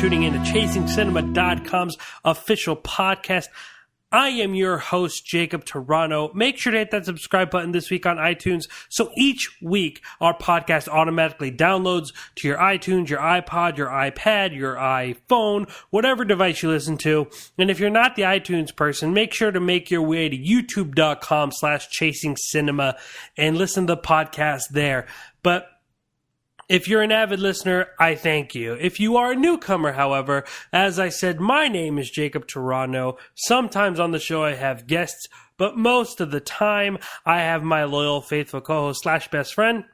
tuning in to ChasingCinema.com's official podcast. I am your host, Jacob Toronto. Make sure to hit that subscribe button this week on iTunes so each week our podcast automatically downloads to your iTunes, your iPod, your iPad, your iPhone, whatever device you listen to. And if you're not the iTunes person, make sure to make your way to youtube.com/ChasingCinema and listen to the podcast there. But if you're an avid listener, I thank you. If you are a newcomer, however, as I said, my name is Jacob Toronto. Sometimes on the show I have guests, but most of the time I have my loyal, faithful co-host / best friend,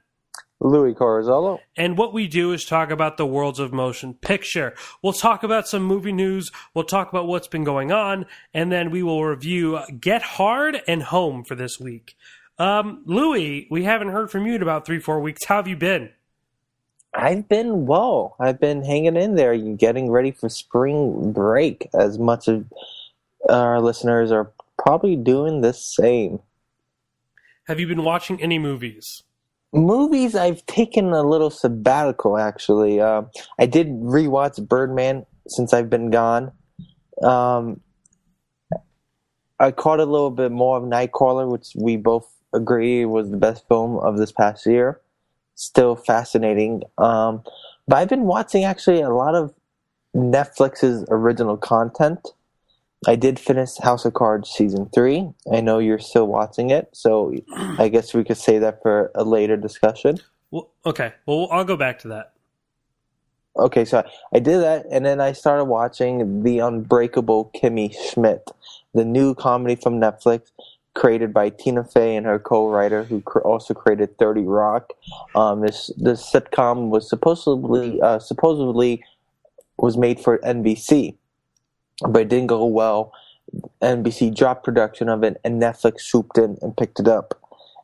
Louis Corazzello. And what we do is talk about the worlds of motion picture. We'll talk about some movie news, we'll talk about what's been going on, and then we will review Get Hard and Home for this week. Louis, we haven't heard from you in about 3-4 weeks. How have you been? I've been well. I've been hanging in there, getting ready for spring break, as much of our listeners are probably doing the same. Have you been watching any movies? Movies, I've taken a little sabbatical, actually. I did rewatch Birdman since I've been gone. I caught a little bit more of Nightcrawler, which we both agree was the best film of this past year. Still fascinating. But I've been watching actually a lot of Netflix's original content. I did finish House of Cards Season 3. I know you're still watching it, so I guess we could save that for a later discussion. Well, okay. Well, I'll go back to that. Okay, so I did that, and then I started watching The Unbreakable Kimmy Schmidt, the new comedy from Netflix, created by Tina Fey and her co-writer, who also created 30 Rock. This sitcom was supposedly was made for NBC, but it didn't go well. NBC dropped production of it, and Netflix swooped in and picked it up.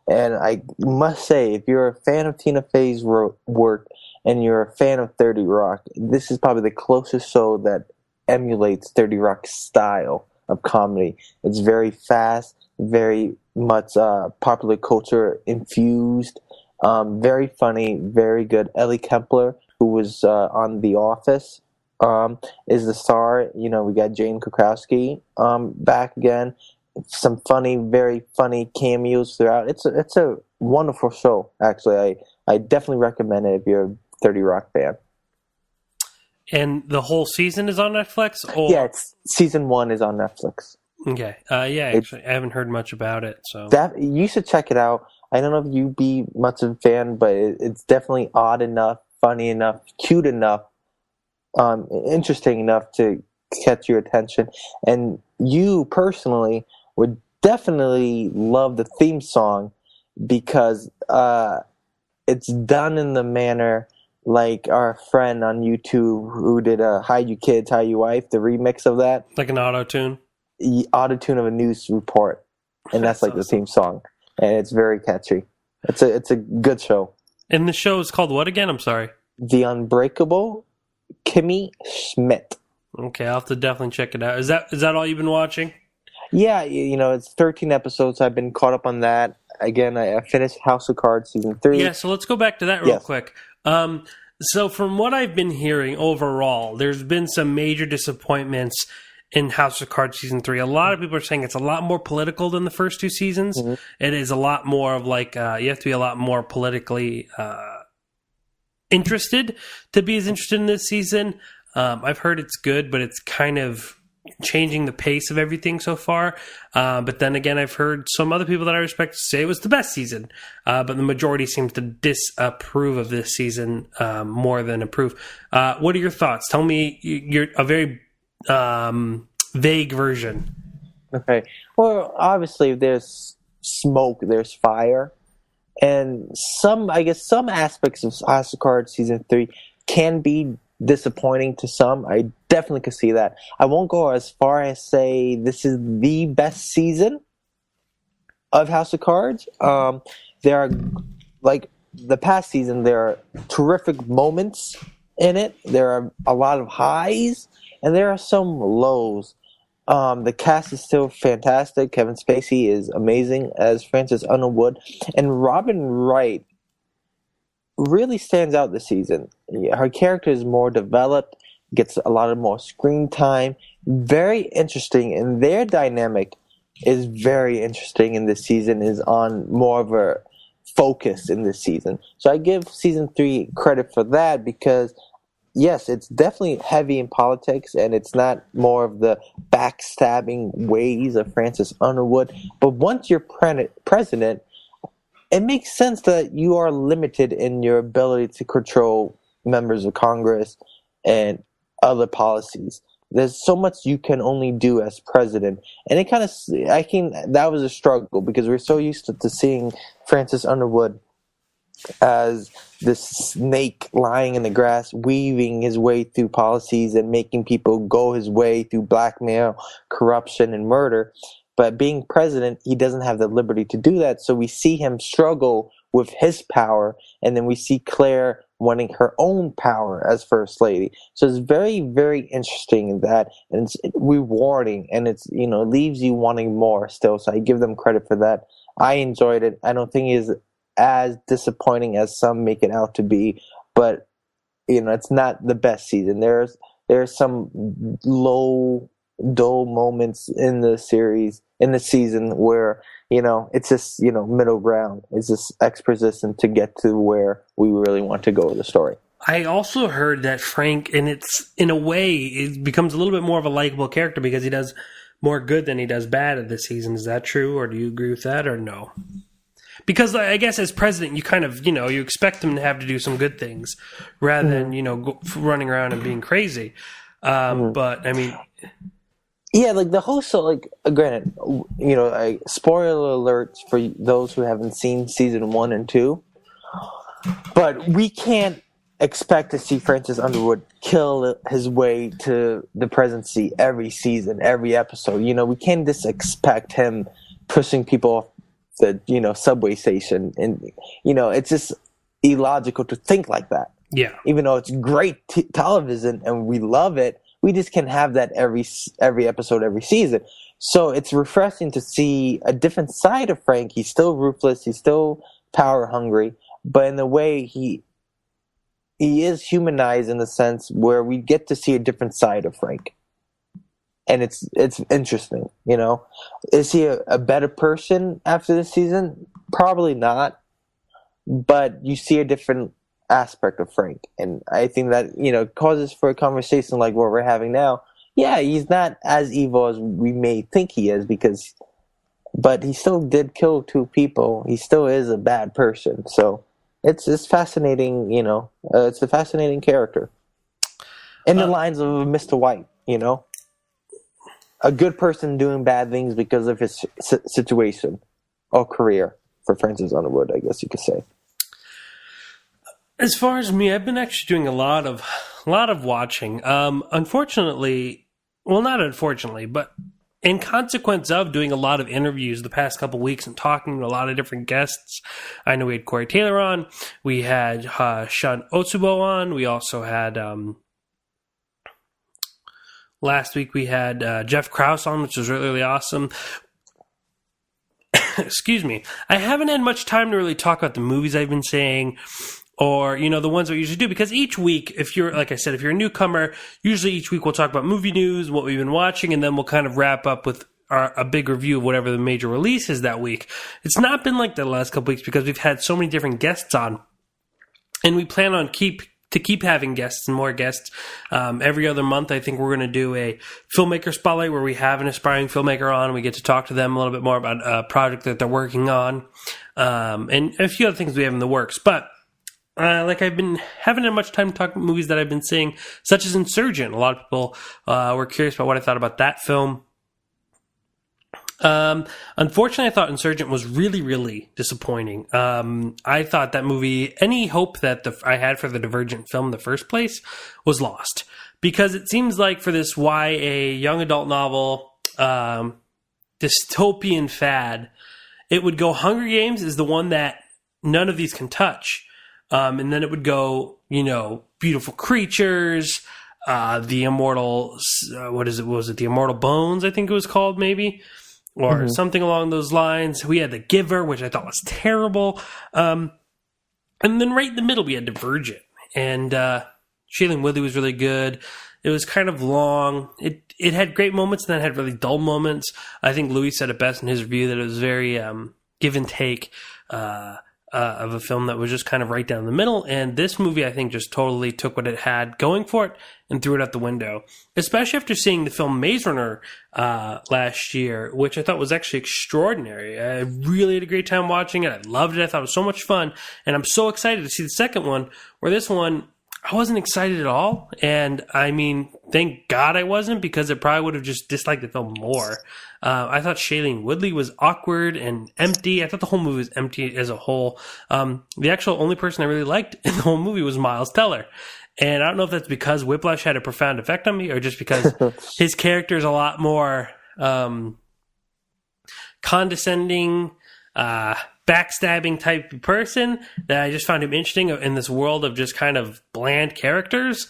And I must say, if you're a fan of Tina Fey's work and you're a fan of 30 Rock, this is probably the closest show that emulates 30 Rock's style of comedy. It's very fast, very much popular culture infused, very funny, very good. Ellie Kempler, who was on The Office, is the star. You know, we got Jane Krakowski back again. Some very funny cameos throughout. It's a wonderful show, actually. I definitely recommend it if you're a 30 Rock fan. And the whole season is on Netflix? Or? Yeah, season 1 is on Netflix. Okay. Yeah, actually, I haven't heard much about it. So you should check it out. I don't know if you'd be much of a fan, but it's definitely odd enough, funny enough, cute enough, interesting enough to catch your attention. And you personally would definitely love the theme song because it's done in the manner like our friend on YouTube who did Hide You Kids, Hide You Wife, the remix of that. Like an auto-tune? Auto-tune of a news report, and that's like awesome. The theme song, and it's very catchy. It's a good show. And the show is called what again? I'm sorry. The Unbreakable Kimmy Schmidt. Okay, I'll have to definitely check it out. Is that all you've been watching? Yeah, it's 13 episodes. I've been caught up on that. Again, I finished House of Cards Season 3. Yeah, so let's go back to that real quick. So from what I've been hearing overall, there's been some major disappointments in House of Cards Season 3. A lot of people are saying it's a lot more political than the first two seasons. Mm-hmm. It is a lot more of like, you have to be a lot more politically interested to be as interested in this season. I've heard it's good, but it's kind of changing the pace of everything so far. But then again, I've heard some other people that I respect say it was the best season. But the majority seems to disapprove of this season more than approve. What are your thoughts? Tell me you're a very vague version. Okay. Well, obviously, if there's smoke, there's fire. And some aspects of House of Cards Season 3 can be disappointing to some. I definitely could see that. I won't go as far as say this is the best season of House of Cards. There are, like the past season, there are terrific moments in it. There are a lot of highs, and there are some lows. The cast is still fantastic. Kevin Spacey is amazing as Frances Underwood, and Robin Wright really stands out this season. Her character is more developed, gets a lot of more screen time. Very interesting, and their dynamic is very interesting in this season, is on more of a focus in this season. So I give season 3 credit for that, because yes, it's definitely heavy in politics, and it's not more of the backstabbing ways of Francis Underwood. But once you're president, it makes sense that you are limited in your ability to control members of Congress and other policies. There's so much you can only do as president, and it kind of, that was a struggle, because we're so used to seeing Francis Underwood as this snake lying in the grass, weaving his way through policies and making people go his way through blackmail, corruption, and murder. But being president, he doesn't have the liberty to do that. So we see him struggle with his power, and then we see Claire wanting her own power as First Lady. So it's very, very interesting in that, and it's rewarding, and it's, leaves you wanting more still. So I give them credit for that. I enjoyed it. I don't think it's as disappointing as some make it out to be, but it's not the best season. There's some low, dull moments in the season where it's just middle ground. It's just exposition to get to where we really want to go with the story. I also heard that Frank, and it's in a way, it becomes a little bit more of a likable character because he does more good than he does bad in this season. Is that true, or do you agree with that, or no? Because I guess as president, you kind of, you expect him to have to do some good things rather than, running around and being crazy. But, I mean... Yeah, like the whole show, like, granted, spoiler alerts for those who haven't seen season 1 and 2, but we can't expect to see Francis Underwood kill his way to the presidency every season, every episode. We can't just expect him pushing people off the subway station, and it's just illogical to think like that. Yeah, even though it's great television and we love it, we just can't have that every episode, every season. So it's refreshing to see a different side of Frank. He's still ruthless, he's still power hungry, but in a way he is humanized in the sense where we get to see a different side of Frank. And it's interesting, Is he a better person after this season? Probably not. But you see a different aspect of Frank. And I think that, causes for a conversation like what we're having now. Yeah, he's not as evil as we may think he is, but he still did kill 2 people. He still is a bad person. So it's fascinating, it's a fascinating character. In the lines of Mr. White, a good person doing bad things because of his situation or career for Francis Underwood, I guess you could say. As far as me, I've been actually doing a lot of watching. Unfortunately, well, not unfortunately, but in consequence of doing a lot of interviews the past couple weeks and talking to a lot of different guests. I know we had Corey Taylor on. We had Sean Otsubo on. We also had... last week we had Jeff Krause on, which was really, really awesome. Excuse me. I haven't had much time to really talk about the movies I've been seeing, or, the ones that we usually do, because each week, if you're, like I said, if you're a newcomer, usually each week we'll talk about movie news, what we've been watching, and then we'll kind of wrap up with a big review of whatever the major release is that week. It's not been like that the last couple weeks because we've had so many different guests on, and we plan on keep having guests and more guests. Every other month, I think we're going to do a filmmaker spotlight where we have an aspiring filmmaker on and we get to talk to them a little bit more about a project that they're working on, and a few other things we have in the works. But like I've been haven't had much time to talk about movies that I've been seeing, such as Insurgent. A lot of people were curious about what I thought about that film. Unfortunately, I thought Insurgent was really, really disappointing. I thought that movie, any hope that I had for the Divergent film in the first place, was lost. Because it seems like for this YA young adult novel, dystopian fad, it would go Hunger Games is the one that none of these can touch. And then it would go, Beautiful Creatures, The Immortal, was it The Immortal Bones, I think it was called, maybe? Or something along those lines. We had The Giver, which I thought was terrible. And then right in the middle, we had Divergent. And Shailene Woodley was really good. It was kind of long. It had great moments and then had really dull moments. I think Louis said it best in his review that it was very give and take of a film that was just kind of right down the middle. And this movie, I think, just totally took what it had going for it and threw it out the window. Especially after seeing the film Maze Runner last year, which I thought was actually extraordinary. I really had a great time watching it. I loved it. I thought it was so much fun. And I'm so excited to see the second one, where this one, I wasn't excited at all. And I mean, thank God I wasn't, because it probably would have just disliked the film more. I thought Shailene Woodley was awkward and empty. I thought the whole movie was empty as a whole. The actual only person I really liked in the whole movie was Miles Teller. And I don't know if that's because Whiplash had a profound effect on me, or just because his character is a lot more condescending, backstabbing type of person, that I just found him interesting in this world of just kind of bland characters.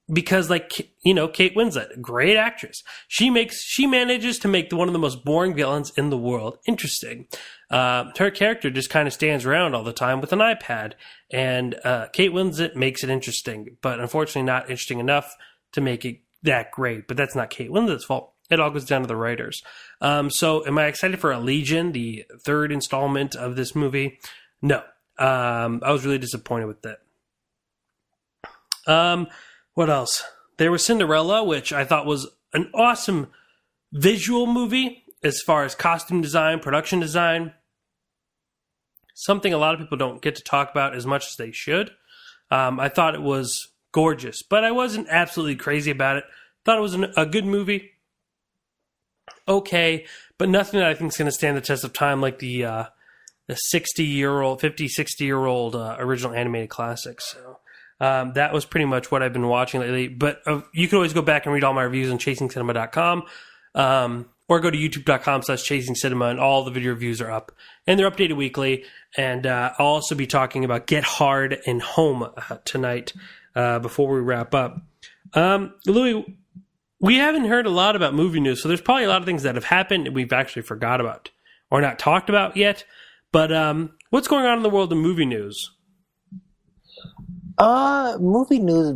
Because, like, you know, Kate Winslet, great actress. She manages to make one of the most boring villains in the world interesting. Her character just kind of stands around all the time with an iPad, and Kate Winslet makes it interesting, but unfortunately not interesting enough to make it that great. But that's not Kate Winslet's fault. It all goes down to the writers. So am I excited for Allegiant, the third installment of this movie? No. I was really disappointed with that. What else? There was Cinderella, which I thought was an awesome visual movie as far as costume design, production design. Something a lot of people don't get to talk about as much as they should. I thought it was gorgeous, but I wasn't absolutely crazy about it. Thought it was a good movie. Okay, but nothing that I think is going to stand the test of time like the 60-year-old original animated classics. So that was pretty much what I've been watching lately. But you can always go back and read all my reviews on ChasingCinema.com, or go to YouTube.com/ChasingCinema, and all the video reviews are up. And they're updated weekly. And I'll also be talking about Get Hard and Home tonight before we wrap up. Louis, we haven't heard a lot about movie news, so there's probably a lot of things that have happened and we've actually forgot about or not talked about yet. But what's going on in the world of movie news? Movie news.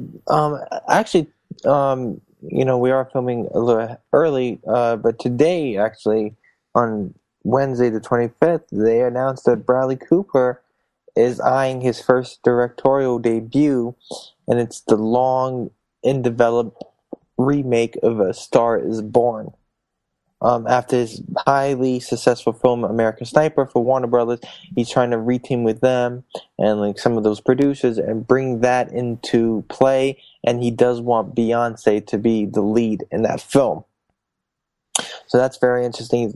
Actually, you know, we are filming a little early, but today, actually, on Wednesday the 25th, they announced that Bradley Cooper is eyeing his first directorial debut, and it's the long in developed remake of A Star Is Born. After his highly successful film American Sniper for Warner Brothers, he's trying to reteam with them and like some of those producers and bring that into play. And he does want Beyonce to be the lead in that film. So that's very interesting.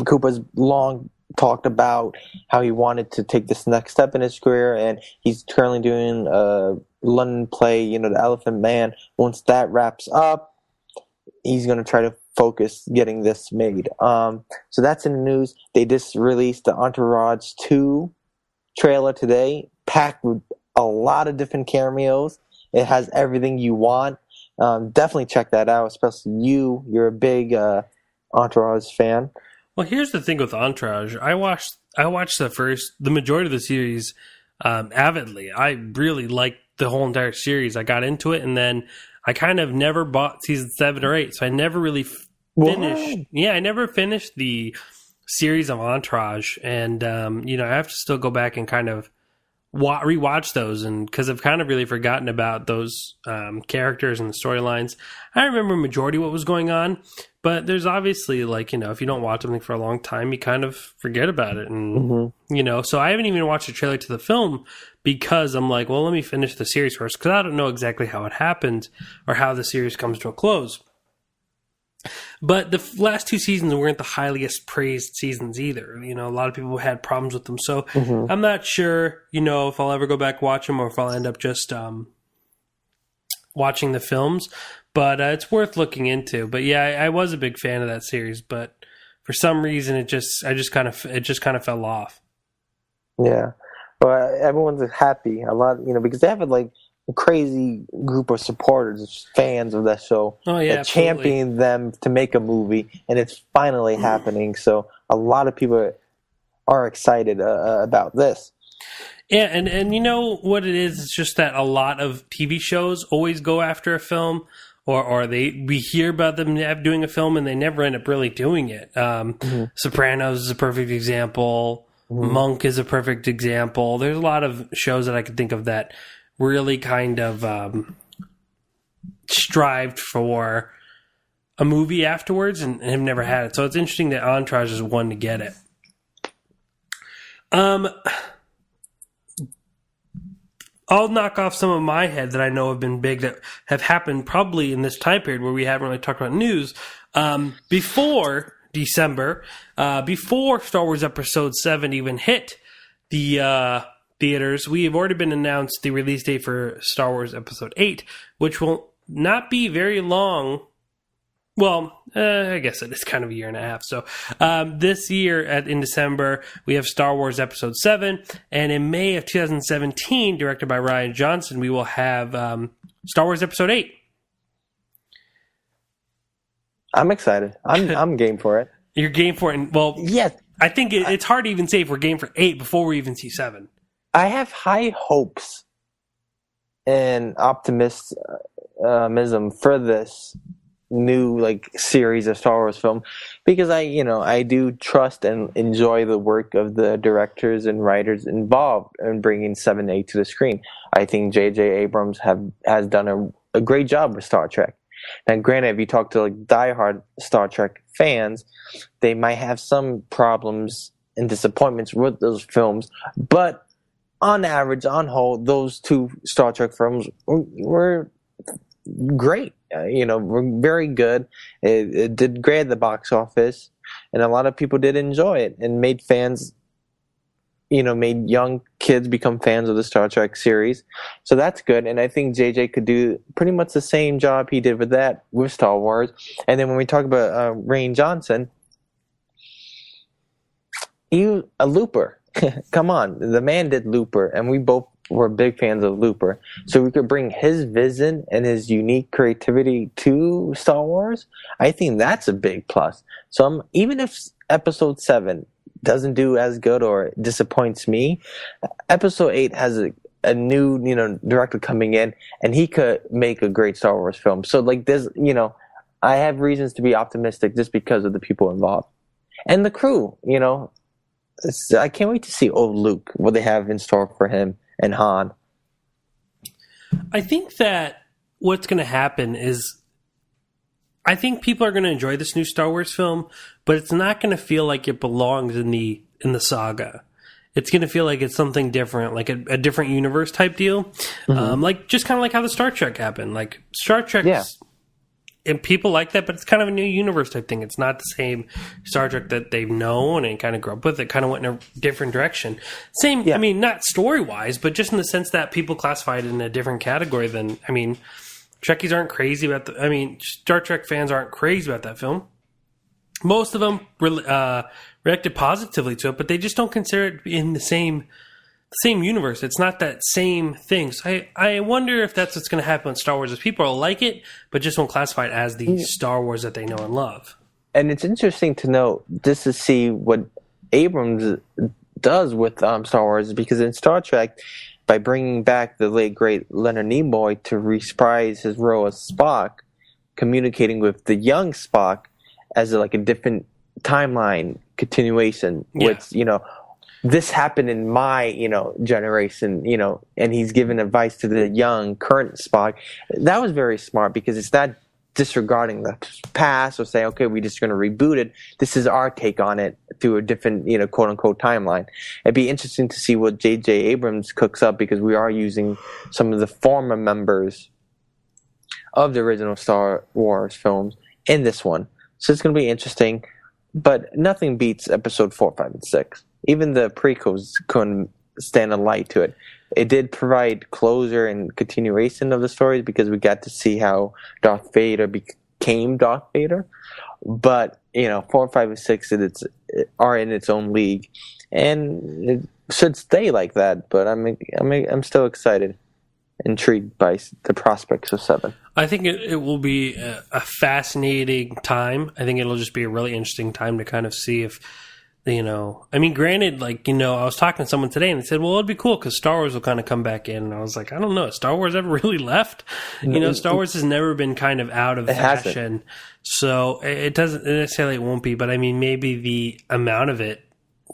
Cooper's long talked about how he wanted to take this next step in his career, and he's currently doing a London play, you know, The Elephant Man. Once that wraps up, he's going to try to focus getting this made. So that's in the news. They just released the Entourage 2 trailer today, packed with a lot of different cameos. It has everything you want. Definitely check that out, especially you're a big Entourage fan. Well, here's the thing with Entourage. I watched the majority of the series avidly. I really liked the whole entire series. I got into it, and then I kind of never bought season 7 or 8, so I never really finished. What? Yeah, I never finished the series of Entourage, and you know, I have to still go back and kind of rewatch those, and because I've kind of really forgotten about those characters and the storylines. I remember majority what was going on, but there's obviously, like, you know, if you don't watch something for a long time, you kind of forget about it, and you know, so I haven't even watched the trailer to the film because I'm like, well, let me finish the series first, because I don't know exactly how it happened or how the series comes to a close. But the last 2 seasons weren't the highest praised seasons either. You know, a lot of people had problems with them. So I'm not sure, you know, if I'll ever go back watch them or if I'll end up just watching the films. But it's worth looking into. But yeah, I was a big fan of that series. But for some reason, it just kind of fell off. Yeah, well, everyone's happy a lot, you know, because they have like a crazy group of supporters, fans of that show, that champion them to make a movie, and it's finally happening. So a lot of people are excited about this. Yeah, and you know what it is? It's just that a lot of TV shows always go after a film, or we hear about them doing a film and they never end up really doing it. Sopranos is a perfect example. Monk is a perfect example. There's a lot of shows that I could think of that really kind of strived for a movie afterwards and have never had it. So it's interesting that Entourage is one to get it. I'll knock off some of my head that I know have been big that have happened probably in this time period where we haven't really talked about news. Before December, before Star Wars Episode 7 even hit the theaters, we have already been announced the release date for Star Wars Episode 8, which will not be very long. Well, I guess it is kind of a year and a half. So this year in December, we have Star Wars Episode 7. And in May of 2017, directed by Rian Johnson, we will have Star Wars Episode 8. I'm excited. I'm game for it. You're game for it? And, well, yes. I think it's hard to even say if we're game for 8 before we even see 7. I have high hopes and optimism for this new series of Star Wars film because I do trust and enjoy the work of the directors and writers involved in bringing 7 and 8 to the screen. I think J.J. Abrams has done a great job with Star Trek. Now, granted, if you talk to diehard Star Trek fans, they might have some problems and disappointments with those films, but on average, on whole, those two Star Trek films were great. Were very good. It did great at the box office, and a lot of people did enjoy it and made fans, made young kids become fans of the Star Trek series. So that's good. And I think JJ could do pretty much the same job he did with Star Wars. And then when we talk about Rian Johnson, a Looper. Come on, the man did Looper, and we both were big fans of Looper. So we could bring his vision and his unique creativity to Star Wars. I think that's a big plus. So even if Episode 7 doesn't do as good or disappoints me, Episode 8 has a new director coming in, and he could make a great Star Wars film. So there's I have reasons to be optimistic just because of the people involved and the crew. I can't wait to see old Luke, what they have in store for him and Han. I think that what's going to happen is I think people are going to enjoy this new Star Wars film, but it's not going to feel like it belongs in the saga. It's going to feel like it's something different, like a different universe type deal. Mm-hmm. Just kind of like how the Star Trek happened. Like Star Trek, and people like that, but it's kind of a new universe type thing. It's not the same Star Trek that they've known and kind of grew up with. It kind of went in a different direction. Same, I mean, not story-wise, but just in the sense that people classify it in a different category than, Trekkies aren't crazy about Star Trek fans aren't crazy about that film. Most of them reacted positively to it, but they just don't consider it in the same universe. It's not that same thing. So I wonder if that's what's going to happen with Star Wars. Is people will like it, but just won't classify it as the Star Wars that they know and love. And it's interesting to know just to see what Abrams does with Star Wars, because in Star Trek, by bringing back the late great Leonard Nimoy to reprise his role as Spock, communicating with the young Spock as a different timeline continuation, which this happened in my, generation, and he's giving advice to the young current Spock. That was very smart because it's not disregarding the past or saying, okay, we're just going to reboot it. This is our take on it through a different, quote unquote timeline. It'd be interesting to see what J.J. Abrams cooks up because we are using some of the former members of the original Star Wars films in this one. So it's going to be interesting, but nothing beats episode 4, 5, and 6. Even the prequels couldn't stand a light to it. It did provide closure and continuation of the stories because we got to see how Darth Vader became Darth Vader. But 4, 5, and 6 are in its own league, and it should stay like that. But I'm still excited, intrigued by the prospects of 7. I think it will be a fascinating time. I think it'll just be a really interesting time to kind of see if I mean, granted, like, I was talking to someone today and they said, well, it'd be cool because Star Wars will kind of come back in. And I was like, I don't know. Has Star Wars ever really left? Star Wars has never been kind of out of fashion. Hasn't. So it doesn't necessarily, it won't be, but I mean, maybe the amount of it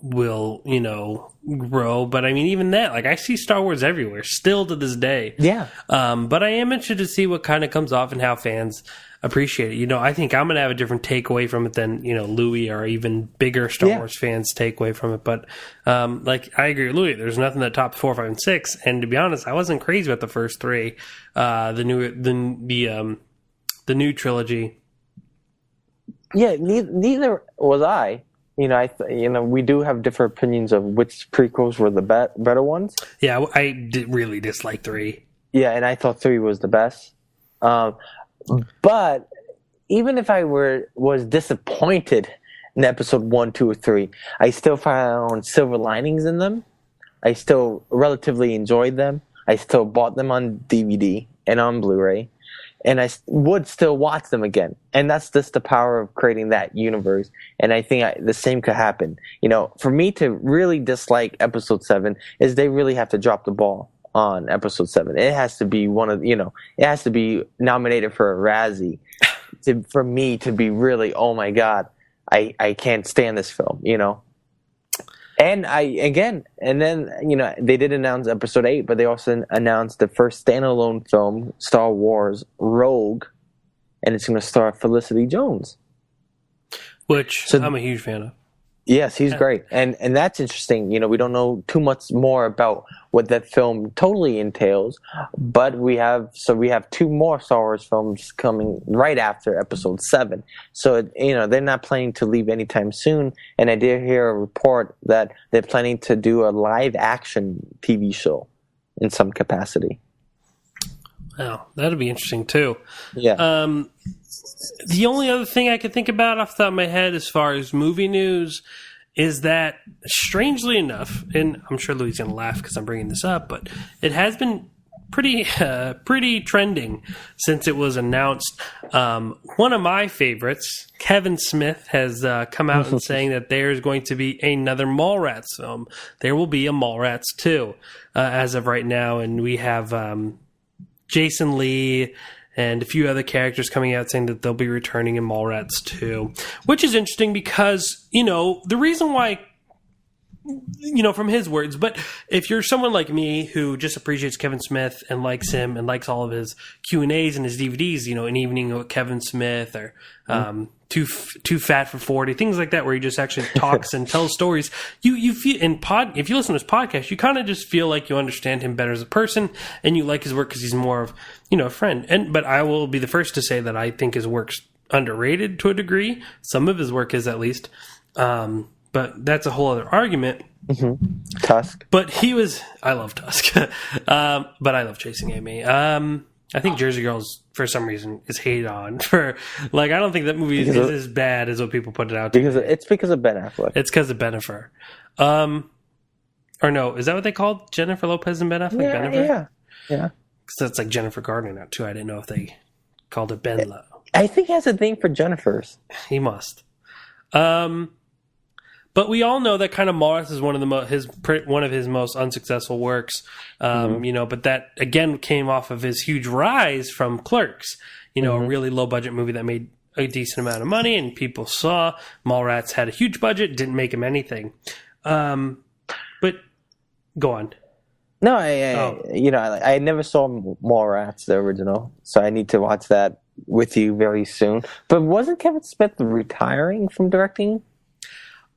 will, grow. But I mean, even that, like, I see Star Wars everywhere still to this day. Yeah. But I am interested to see what kind of comes off and how fans appreciate it. I think I'm going to have a different takeaway from it than, Louis or even bigger Star Wars fans take away from it. But, I agree with Louis. There's nothing that tops 4, 5, and 6. And to be honest, I wasn't crazy about the first 3. The new trilogy. Yeah, neither was I. We do have different opinions of which prequels were the better ones. Yeah, I really dislike 3. Yeah, and I thought 3 was the best. But even if I was disappointed in episode 1, 2, or 3, I still found silver linings in them. I still relatively enjoyed them. I still bought them on DVD and on Blu-ray. And I would still watch them again. And that's just the power of creating that universe. And I think the same could happen. For me to really dislike episode 7 is they really have to drop the ball on episode 7. It has to be it has to be nominated for a Razzie for me to be really, oh my God, I can't stand this film, And then, they did announce episode 8, but they also announced the first standalone film, Star Wars Rogue, and it's going to star Felicity Jones. Which I'm a huge fan of. Yes, he's great. And that's interesting. We don't know too much more about what that film totally entails, but we have 2 more Star Wars films coming right after episode 7. So, they're not planning to leave anytime soon. And I did hear a report that they're planning to do a live action TV show in some capacity. Wow, that'd be interesting too. Yeah. The only other thing I could think about off the top of my head as far as movie news is that, strangely enough, and I'm sure Louis is going to laugh because I'm bringing this up, but it has been pretty trending since it was announced. One of my favorites, Kevin Smith, has come out and saying that there's going to be another Mallrats film. There will be a Mallrats 2 as of right now, and we have Jason Lee and a few other characters coming out saying that they'll be returning in Mallrats 2, which is interesting because, the reason why, from his words, but if you're someone like me who just appreciates Kevin Smith and likes him and likes all of his Q&As and his DVDs, An Evening with Kevin Smith or Too Fat for 40, things like that, where he just actually talks and tells stories. You feel if you listen to his podcast, you kind of just feel like you understand him better as a person, and you like his work because he's more of a friend. But I will be the first to say that I think his work's underrated to a degree. Some of his work is, at least. But that's a whole other argument. Mm-hmm. Tusk. But I love Tusk. But I love Chasing Amy. I think Jersey Girls, for some reason, is hated on for, I don't think that movie is as bad as what people put it out to be. It's because of Ben Affleck. It's because of Bennifer. Or no, is that what they called Jennifer Lopez and Ben Affleck? Yeah, Bennifer? yeah. Because that's like Jennifer Gardner now, too. I didn't know if they called it Ben Lowe. I think he has a thing for Jennifers. He must. But we all know that kind of Mallrats is one of his most unsuccessful works, But that again came off of his huge rise from Clerks, a really low budget movie that made a decent amount of money, and people saw Mallrats had a huge budget, didn't make him anything. But go on. No, I never saw Mallrats, the original, so I need to watch that with you very soon. But wasn't Kevin Smith retiring from directing?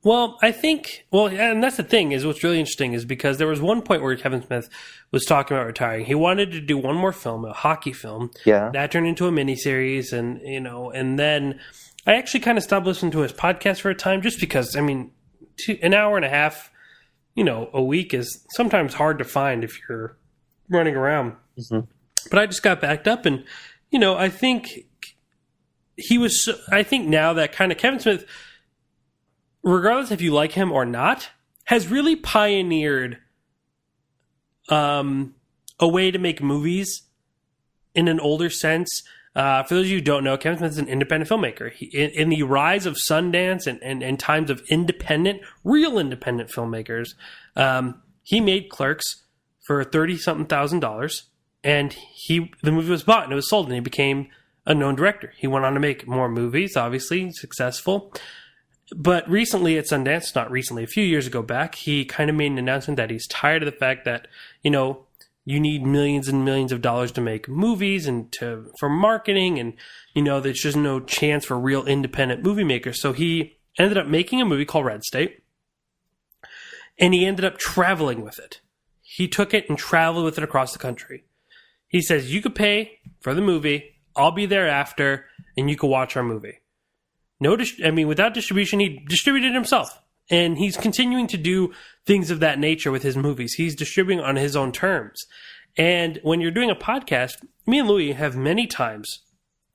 Well, I think, and that's the thing, is what's really interesting is because there was one point where Kevin Smith was talking about retiring. He wanted to do one more film, a hockey film. Yeah. That turned into a miniseries, and then I actually kind of stopped listening to his podcast for a time just because, an hour and a half, a week is sometimes hard to find if you're running around. Mm-hmm. But I just got backed up, and, I think now that kind of Kevin Smith, regardless if you like him or not, has really pioneered a way to make movies in an older sense For those of you who don't know, Kevin Smith is an independent filmmaker. In the rise of Sundance and times of real independent filmmakers, he made Clerks for $30-something thousand, and the movie was bought and it was sold, and he became a known director. He went on to make more movies, obviously successful. But recently at Sundance, not recently, a few years ago back, he kind of made an announcement that he's tired of the fact that, you need millions and millions of dollars to make movies and for marketing, and, there's just no chance for real independent movie makers. So he ended up making a movie called Red State, and he ended up traveling with it. He took it and traveled with it across the country. He says, you could pay for the movie, I'll be there after, and you can watch our movie. Without distribution, he distributed it himself. And he's continuing to do things of that nature with his movies. He's distributing on his own terms. And when you're doing a podcast, me and Louis have many times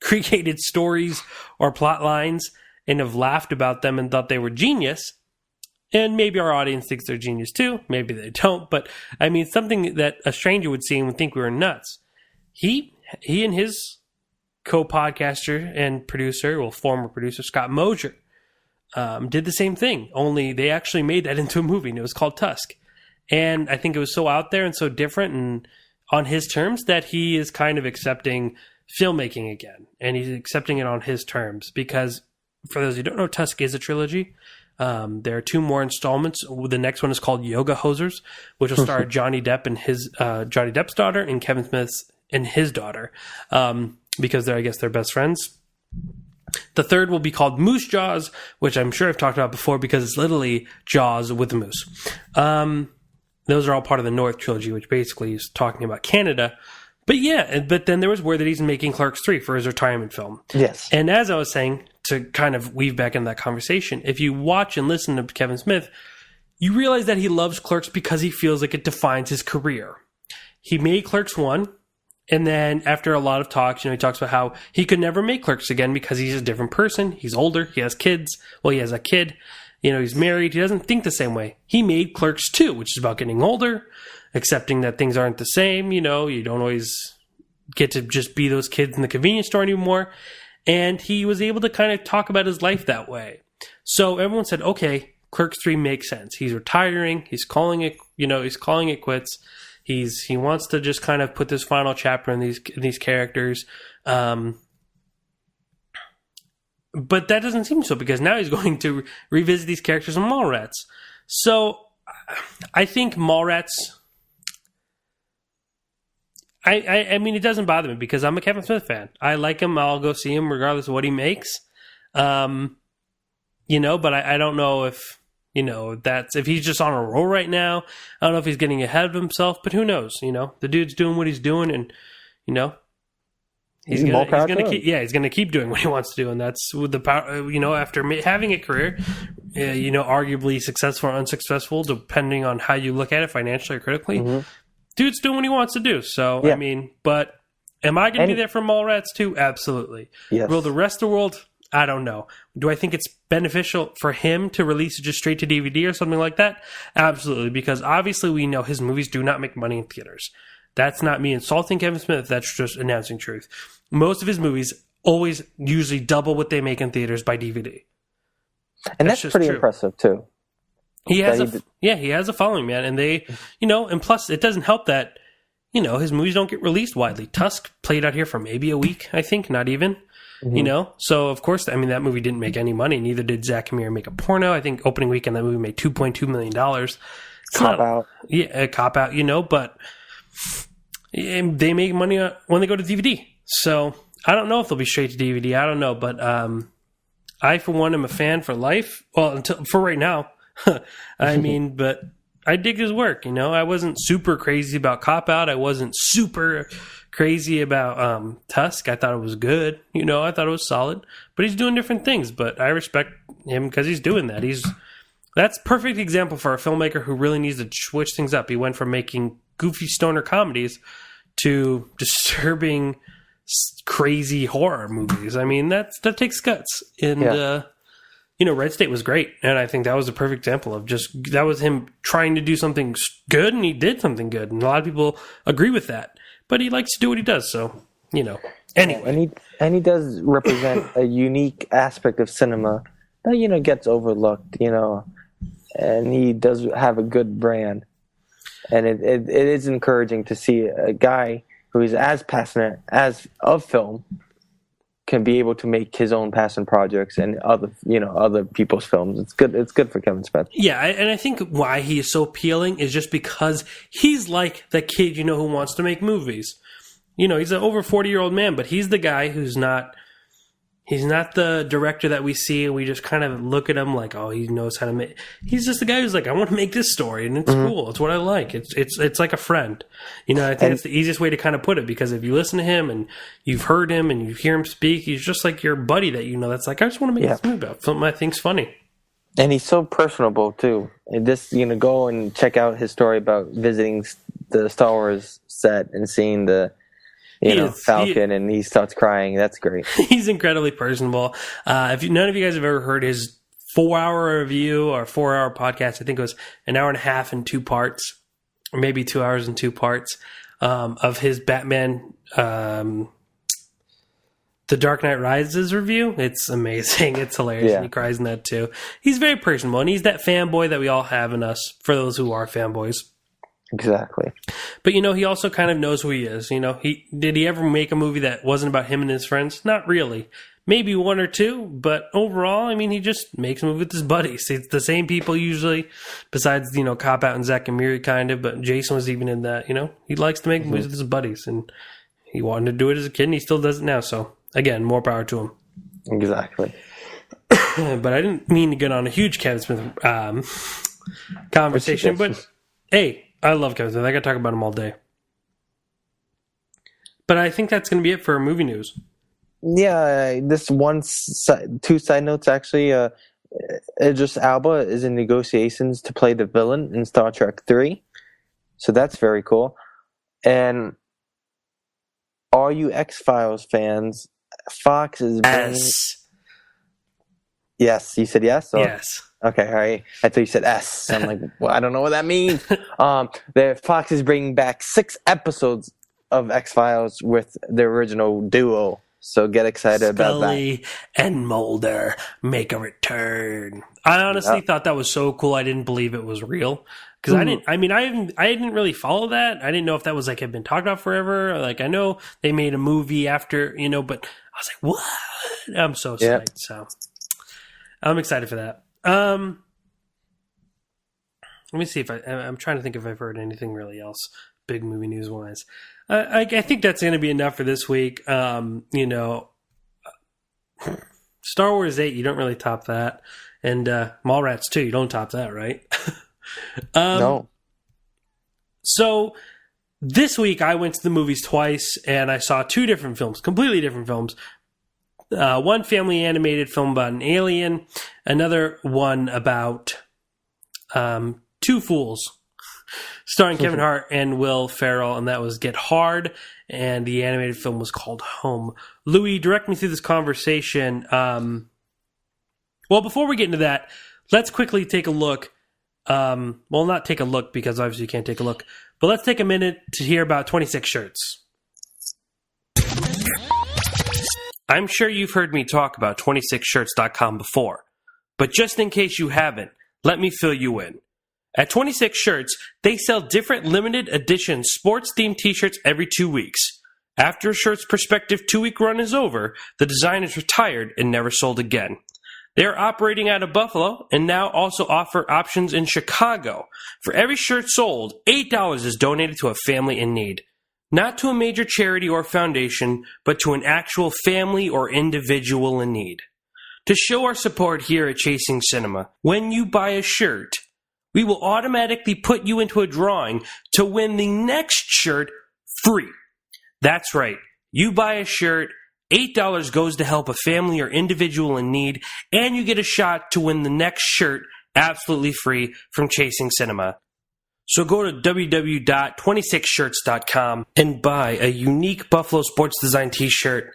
created stories or plot lines and have laughed about them and thought they were genius. And maybe our audience thinks they're genius too. Maybe they don't. But, something that a stranger would see and would think we were nuts. He and his co-podcaster and producer, former producer, Scott Mosier, did the same thing, only they actually made that into a movie, and it was called Tusk. And I think it was so out there and so different and on his terms that he is kind of accepting filmmaking again, and he's accepting it on his terms, because for those who don't know, Tusk is a trilogy. There are 2 more installments. The next one is called Yoga Hosers, which will star Johnny Depp's daughter, and Kevin Smith's and his daughter, because they're best friends. The third will be called Moose Jaws, which I'm sure I've talked about before because it's literally Jaws with a moose. Those are all part of the North trilogy, which basically is talking about Canada. But then there was word that he's making Clerks 3 for his retirement film. Yes. And as I was saying, to kind of weave back into that conversation, if you watch and listen to Kevin Smith, you realize that he loves Clerks because he feels like it defines his career. He made Clerks 1. And then after a lot of talks, he talks about how he could never make Clerks again because he's a different person. He's older. He has kids. Well, he has a kid. He's married. He doesn't think the same way. He made Clerks 2, which is about getting older, accepting that things aren't the same. You don't always get to just be those kids in the convenience store anymore. And he was able to kind of talk about his life that way. So everyone said, okay, Clerks 3 makes sense. He's retiring. He's calling it quits. He wants to just kind of put this final chapter in these characters. But that doesn't seem so, because now he's going to revisit these characters in Mallrats. So I think Mallrats, it doesn't bother me because I'm a Kevin Smith fan. I like him. I'll go see him regardless of what he makes. But I don't know if, if he's just on a roll right now. I don't know if he's getting ahead of himself, but who knows? The dude's doing what he's doing, and he's gonna keep doing what he wants to do, and that's with the power. After having a career, arguably successful or unsuccessful, depending on how you look at it, financially or critically, dude's doing what he wants to do. So but am I going to be there for Mallrats too? Absolutely. Yes. Will the rest of the world? I don't know. Do I think it's beneficial for him to release it just straight to DVD or something like that? Absolutely, because obviously we know his movies do not make money in theaters. That's not me insulting Kevin Smith. That's just announcing truth. Most of his movies usually double what they make in theaters by DVD. And that's pretty impressive too. He has a following, man, and they, and plus it doesn't help that, his movies don't get released widely. Tusk played out here for maybe a week, I think, not even. So of course, that movie didn't make any money. Neither did Zack and Miri Make a Porno. I think opening weekend that movie made $2.2 million. Cop out. Yeah, a cop out, but they make money when they go to DVD. So I don't know if they'll be straight to DVD. I don't know, but I for one am a fan for life. Well, for right now. But I dig his work. I wasn't super crazy about Cop Out. I wasn't super crazy about Tusk. I thought it was good. I thought it was solid. But he's doing different things. But I respect him because he's doing that. That's a perfect example for a filmmaker who really needs to switch things up. He went from making goofy stoner comedies to disturbing, crazy horror movies. That takes guts. And Red State was great, and I think that was a perfect example of that was him trying to do something good, and he did something good, and a lot of people agree with that. But he likes to do what he does, so Anyway. And he does represent a unique aspect of cinema that gets overlooked, and he does have a good brand, and it is encouraging to see a guy who is as passionate as of film can be able to make his own passion projects and other people's films. It's good for Kevin Smith. Yeah, and I think why he is so appealing is just because he's like the kid who wants to make movies. He's an over 40-year-old man, but he's the guy who's not. He's not the director that we see, and we just kind of look at him like, oh, he knows how to make. He's just the guy who's like, I want to make this story, and it's cool. It's what I like. It's like a friend. I think it's the easiest way to kind of put it, because if you listen to him and you've heard him and you hear him speak, he's just like your buddy that that's like, I just want to make this movie about something I think's funny. And he's so personable too. And this, go and check out his story about visiting the Star Wars set and seeing the. Falcon, and he starts crying. That's great. He's incredibly personable. If none of you guys have ever heard his 4-hour review or 4-hour podcast, I think it was an hour and a half in 2 parts, or maybe 2 hours in 2 parts, of his Batman, The Dark Knight Rises review. It's amazing. It's hilarious. Yeah. And he cries in that too. He's very personable, and he's that fanboy that we all have in us, for those who are fanboys. Exactly. But, he also kind of knows who he is. Did he ever make a movie that wasn't about him and his friends? Not really. Maybe 1 or 2, but overall, he just makes a movie with his buddies. It's the same people usually, besides, Cop Out and Zack and Miri kind of, but Jason was even in that, He likes to make movies with his buddies, and he wanted to do it as a kid, and he still does it now. So, again, more power to him. Exactly. But I didn't mean to get on a huge Kevin Smith conversation, but hey, I love Kevin Smith. I got to talk about him all day. But I think that's going to be it for movie news. Yeah, this 2 side notes actually. Idris Elba is in negotiations to play the villain in Star Trek 3. So that's very cool. And all you X-Files fans, Fox is bringing... Yes, you said yes? Or... Yes. Okay, all right. I thought you said S. I'm like, well, I don't know what that means. Fox is bringing back 6 episodes of X-Files with the original duo. So get excited about that. Scully and Mulder make a return. I honestly thought that was so cool. I didn't believe it was real. Because I didn't really follow that. I didn't know if that was had been talked about forever. Like, I know they made a movie after, but I was like, what? I'm so psyched. So I'm excited for that. Let me see if I'm trying to think if I've heard anything really else big movie news wise. I think that's going to be enough for this week. Star Wars 8, you don't really top that. And Mallrats 2, you don't top that, right? No. So this week I went to the movies twice, and I saw 2 different films, completely different films. One family animated film about an alien, another one about 2 Fools, starring Kevin Hart and Will Ferrell, and that was Get Hard, and the animated film was called Home. Louis, direct me through this conversation. Well, before we get into that, let's quickly take a look. Well, not take a look, because obviously you can't take a look, but let's take a minute to hear about 26 Shirts. I'm sure you've heard me talk about 26shirts.com before, but just in case you haven't, let me fill you in. At 26 Shirts, they sell different limited edition sports-themed t-shirts every 2 weeks. After a shirt's prospective 2-week run is over, the design is retired and never sold again. They are operating out of Buffalo and now also offer options in Chicago. For every shirt sold, $8 is donated to a family in need. Not to a major charity or foundation, but to an actual family or individual in need. To show our support here at Chasing Cinema, when you buy a shirt, we will automatically put you into a drawing to win the next shirt free. That's right. You buy a shirt, $8 goes to help a family or individual in need, and you get a shot to win the next shirt absolutely free from Chasing Cinema. So go to www.26shirts.com and buy a unique Buffalo Sports Design t-shirt,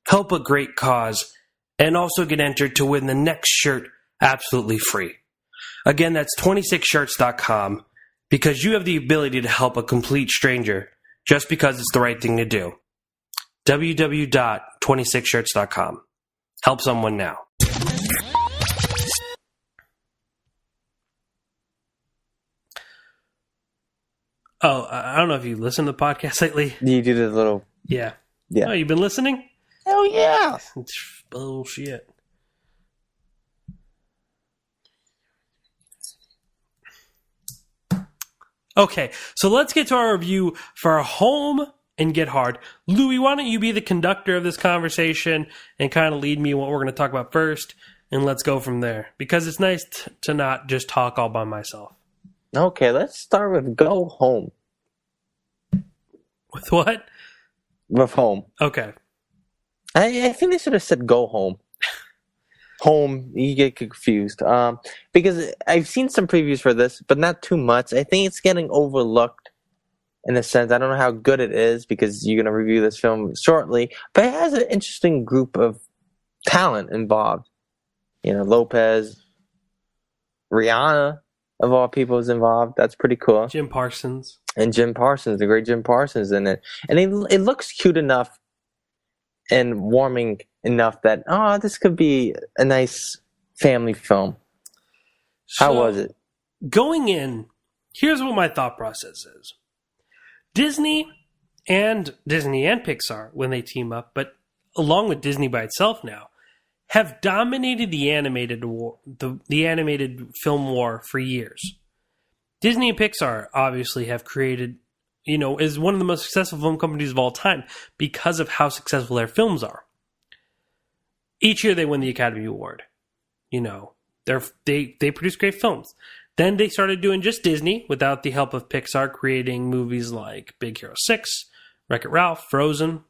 help a great cause, and also get entered to win the next shirt absolutely free. Again, that's 26shirts.com, because you have the ability to help a complete stranger just because it's the right thing to do. www.26shirts.com. Help someone now. Oh, I don't know if you listen to the podcast lately. You do the little... Yeah. Yeah. Oh, you've been listening? Oh, yeah. It's bullshit. Okay, so let's get to our review for Home and Get Hard. Louis, why don't you be the conductor of this conversation and kind of lead me what we're going to talk about first, and let's go from there. Because it's nice to not just talk all by myself. Okay, let's start with Go Home. With what? With Home. Okay. I think they should have said Go Home. Home, you get confused. Because I've seen some previews for this, but not too much. I think it's getting overlooked in a sense. I don't know how good it is because you're going to review this film shortly, but it has an interesting group of talent involved. You know, Lopez, Rihanna, of all people, is involved. That's pretty cool. Jim Parsons. And Jim Parsons, the great Jim Parsons in it. And it looks cute enough and warming enough that, this could be a nice family film. How was it? Going in, here's what my thought process is. Disney and Pixar, when they team up, but along with Disney by itself now, have dominated the animated war, the animated film war for years. Disney and Pixar obviously have created, is one of the most successful film companies of all time because of how successful their films are. Each year they win the Academy Award. They produce great films. Then they started doing just Disney without the help of Pixar, creating movies like Big Hero 6, Wreck-It Ralph, Frozen.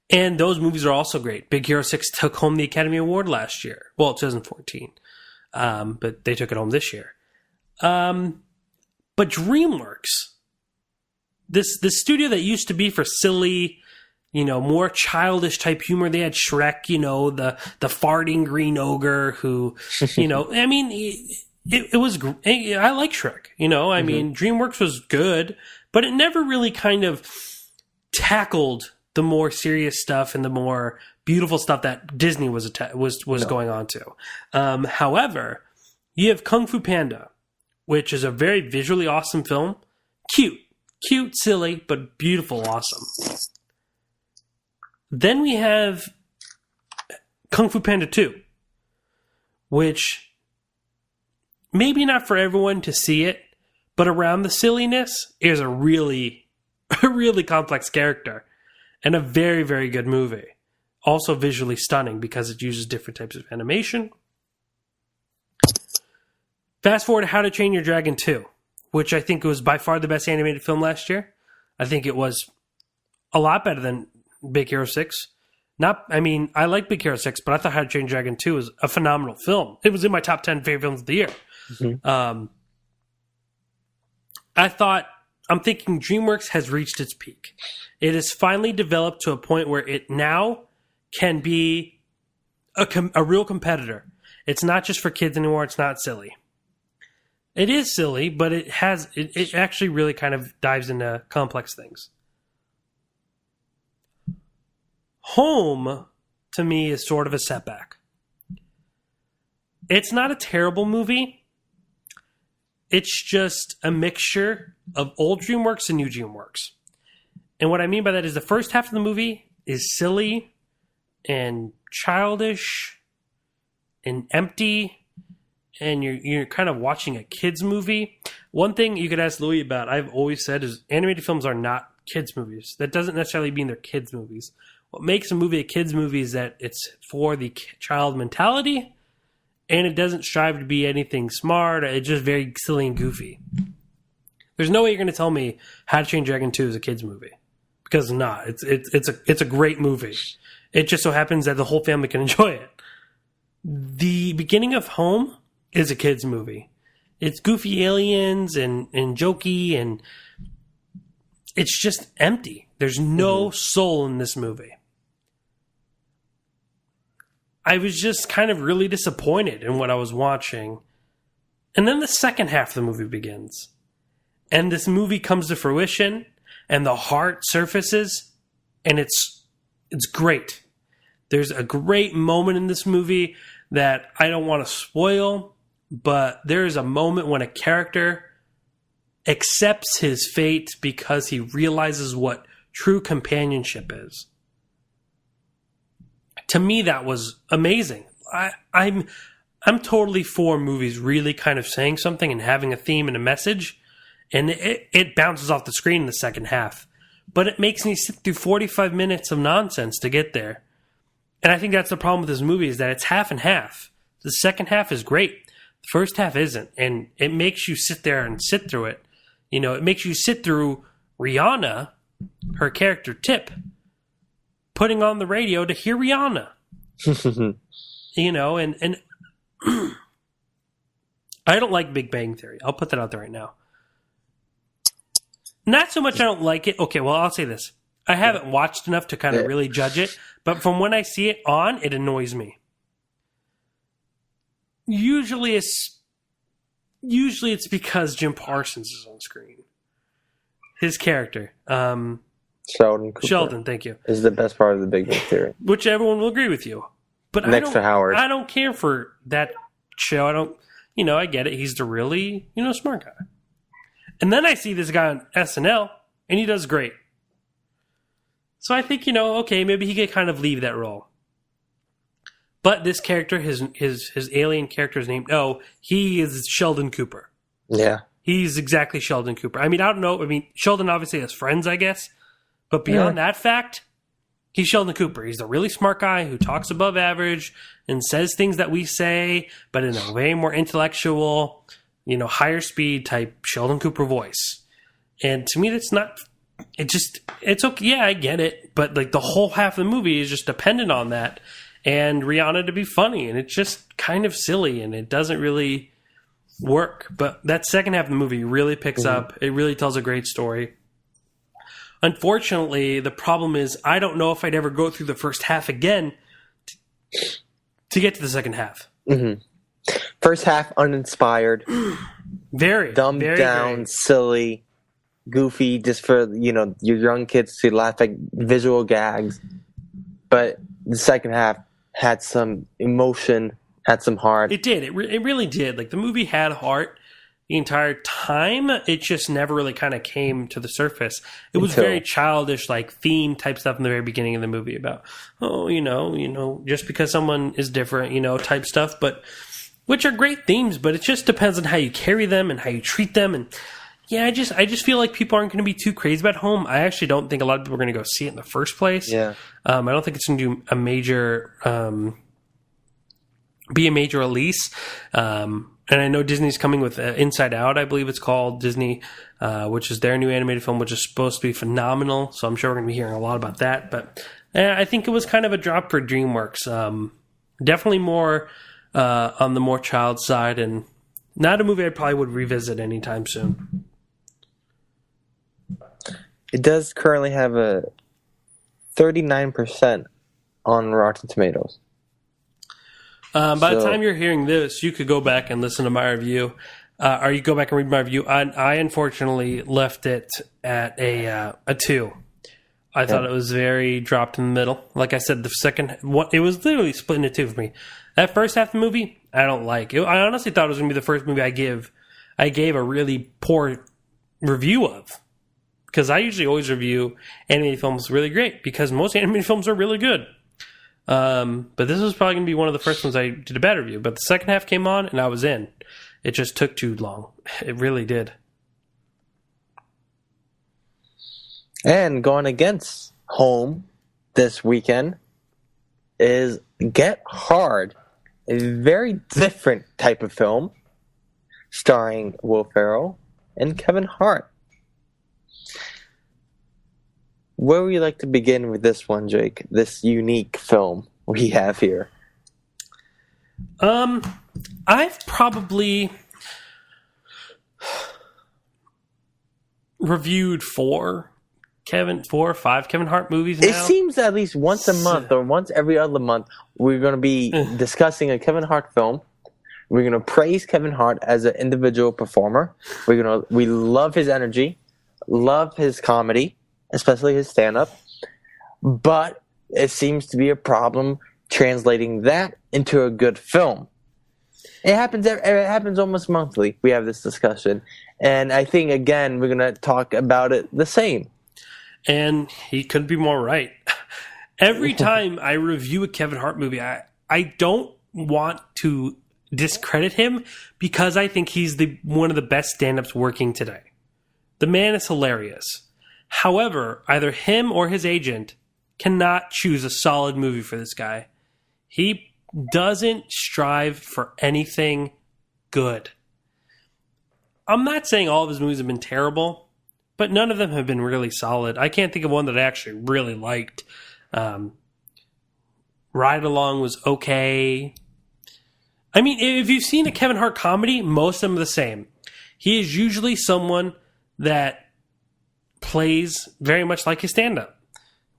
And those movies are also great. Big Hero 6 took home the Academy Award last year. Well, 2014. But they took it home this year. But DreamWorks, this studio that used to be for silly, more childish type humor. They had Shrek, the farting green ogre who, I mean, it was, I like Shrek, I mean, DreamWorks was good, but it never really kind of tackled the more serious stuff and the more beautiful stuff that Disney was going on to. However, you have Kung Fu Panda, which is a very visually awesome film. Cute, silly, but beautiful, awesome. Then we have Kung Fu Panda 2, which maybe not for everyone to see it, but around the silliness is a really complex character and a very, very good movie. Also visually stunning because it uses different types of animation. Fast forward to How to Train Your Dragon 2, which I think was by far the best animated film last year. I think it was a lot better than Big Hero 6. I like Big Hero 6, but I thought How to Train Your Dragon 2 was a phenomenal film. It was in my top 10 favorite films of the year. Mm-hmm. I'm thinking DreamWorks has reached its peak. It has finally developed to a point where it now can be a real competitor. It's not just for kids anymore. It's not silly. It is silly, but it actually really kind of dives into complex things. Home, to me, is sort of a setback. It's not a terrible movie. It's just a mixture of old DreamWorks and new DreamWorks. And what I mean by that is the first half of the movie is silly and childish and empty, and you're kind of watching a kid's movie. One thing you could ask Louis about, I've always said, is animated films are not kids' movies. That doesn't necessarily mean they're kids' movies. What makes a movie a kids' movie is that it's for the child mentality, and it doesn't strive to be anything smart. It's just very silly and goofy. There's no way you're going to tell me How to Train Your Dragon 2 is a kids' movie. Because it's not. It's a great movie. It just so happens that the whole family can enjoy it. The beginning of Home is a kids' movie. It's goofy aliens and jokey, and it's just empty. There's no soul in this movie. I was just kind of really disappointed in what I was watching. And then the second half of the movie begins. And this movie comes to fruition. and the heart surfaces, and it's great. There's a great moment in this movie that I don't want to spoil, but there's a moment when a character accepts his fate because he realizes what true companionship is. To me, that was amazing. I'm totally for movies really kind of saying something and having a theme and a message, and it bounces off the screen in the second half. But it makes me sit through 45 minutes of nonsense to get there. And I think that's the problem with this movie, is that it's half and half. The second half is great. The first half isn't. And it makes you sit there and sit through it. You know, it makes you sit through Rihanna, her character Tip, putting on the radio to hear Rihanna. You know, and I don't like Big Bang Theory. I'll put that out there right now. Not so much I don't like it. Okay, well, I'll say this. I haven't watched enough to kind of really judge it, but from when I see it on, it annoys me. Usually it's because Jim Parsons is on screen. His character. Sheldon Cooper. Sheldon, thank you. Is the best part of the Big Bang Theory. Which everyone will agree with you. But Next to Howard. I don't care for that show. I don't, I get it. He's the really, smart guy. And then I see this guy on SNL, and he does great. So I think, okay, maybe he could kind of leave that role. But this character, his alien character is named he is Sheldon Cooper. Yeah. He's exactly Sheldon Cooper. I mean, I don't know. I mean, Sheldon obviously has friends, I guess. But beyond that fact, he's Sheldon Cooper. He's a really smart guy who talks above average and says things that we say, but in a way more intellectual, higher speed type Sheldon Cooper voice. And to me, that's not... It's okay. Yeah, I get it. But like the whole half of the movie is just dependent on that. And Rihanna to be funny. And it's just kind of silly. And it doesn't really work. But that second half of the movie really picks up. It really tells a great story. Unfortunately, the problem is I don't know if I'd ever go through the first half again to get to the second half. Mm-hmm. First half uninspired. Very. Dumbed down, silly. Goofy, just for your young kids to laugh at visual gags. But the second half had some emotion, had some heart. It did. It really did. Like the movie had heart the entire time. It just never really kind of came to the surface. It was very childish, like theme type stuff in the very beginning of the movie about just because someone is different, type stuff. But which are great themes, but it just depends on how you carry them and how you treat them. And yeah, I just feel like people aren't going to be too crazy about home. I actually don't think a lot of people are going to go see it in the first place. Yeah. I don't think it's going to do a major, be a major release. And I know Disney's coming with Inside Out, I believe it's called, Disney, which is their new animated film, which is supposed to be phenomenal. So I'm sure we're going to be hearing a lot about that. But I think it was kind of a drop for DreamWorks. Definitely more on the more child side, and not a movie I probably would revisit anytime soon. It does currently have a 39% on Rotten Tomatoes. By the time you're hearing this, you could go back and listen to my review, or you go back and read my review. I unfortunately left it at a 2. I thought it was very dropped in the middle. Like I said, the second one, it was literally split into 2 for me. That first half of the movie, I don't like. I honestly thought it was going to be the first movie I gave a really poor review of. Because I usually always review animated films really great, because most animated films are really good. But this was probably going to be one of the first ones I did a bad review. But the second half came on, and I was in. It just took too long. It really did. And going against home this weekend is Get Hard, a very different type of film starring Will Ferrell and Kevin Hart. Where would you like to begin with this one, Jake? This unique film we have here. I've probably reviewed 4 or 5 Kevin Hart movies now. It seems at least once a month or once every other month we're going to be discussing a Kevin Hart film. We're going to praise Kevin Hart as an individual performer. We love his energy. love his comedy, especially his stand-up, but it seems to be a problem translating that into a good film. It happens almost monthly. We have this discussion, and I think again we're gonna talk about it the same. And he couldn't be more right. Every time I review a Kevin Hart movie, I don't want to discredit him because I think he's one of the best stand-ups working today. The man is hilarious. However, either him or his agent cannot choose a solid movie for this guy. He doesn't strive for anything good. I'm not saying all of his movies have been terrible, but none of them have been really solid. I can't think of one that I actually really liked. Ride Along was okay. I mean, if you've seen a Kevin Hart comedy, most of them are the same. He is usually someone that plays very much like his stand-up,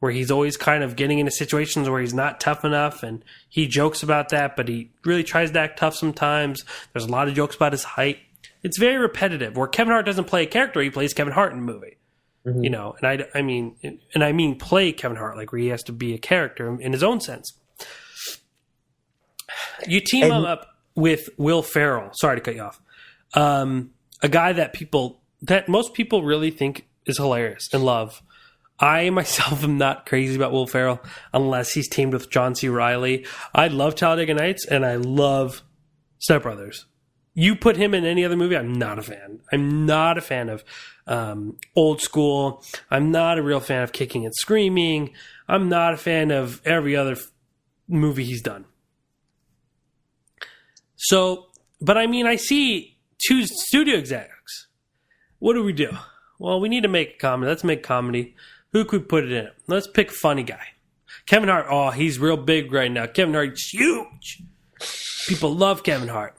where he's always kind of getting into situations where he's not tough enough, and he jokes about that, but he really tries to act tough sometimes. There's a lot of jokes about his height. It's very repetitive, where Kevin Hart doesn't play a character, he plays Kevin Hart in a movie. Mm-hmm. You know, and I mean play Kevin Hart, like where he has to be a character in his own sense. You team him up with Will Ferrell. Sorry to cut you off. A guy that most people really think is hilarious and love. I myself am not crazy about Will Ferrell unless he's teamed with John C. Reilly. I love Talladega Nights and I love Step Brothers. You put him in any other movie, I'm not a fan. I'm not a fan of Old School. I'm not a real fan of Kicking and Screaming. I'm not a fan of every other movie he's done. So, but I mean, I see two studio execs. What do we do? Well, we need to make a comedy. Let's make comedy. Who could we put it in? Let's pick funny guy. Kevin Hart. Oh, he's real big right now. Kevin Hart's huge. People love Kevin Hart.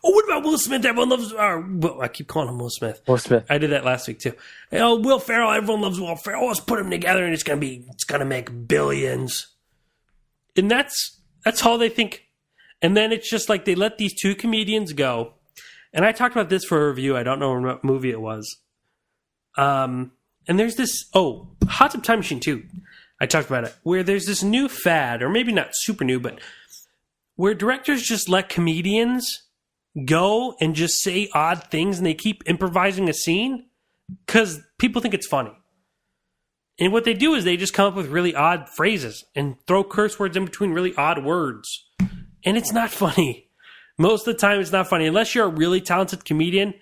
Oh, what about Will Smith? Everyone loves... I keep calling him Will Smith. Will Smith. I did that last week, too. Oh, Will Ferrell. Everyone loves Will Ferrell. Oh, let's put them together, and it's gonna make billions. And that's all they think. And then it's just like they let these two comedians go. And I talked about this for a review. I don't know what movie it was. And there's this... Oh, Hot Tub Time Machine 2. I talked about it. Where there's this new fad, or maybe not super new, but where directors just let comedians go and just say odd things and they keep improvising a scene because people think it's funny. And what they do is they just come up with really odd phrases and throw curse words in between really odd words. And it's not funny. Most of the time it's not funny. Unless you're a really talented comedian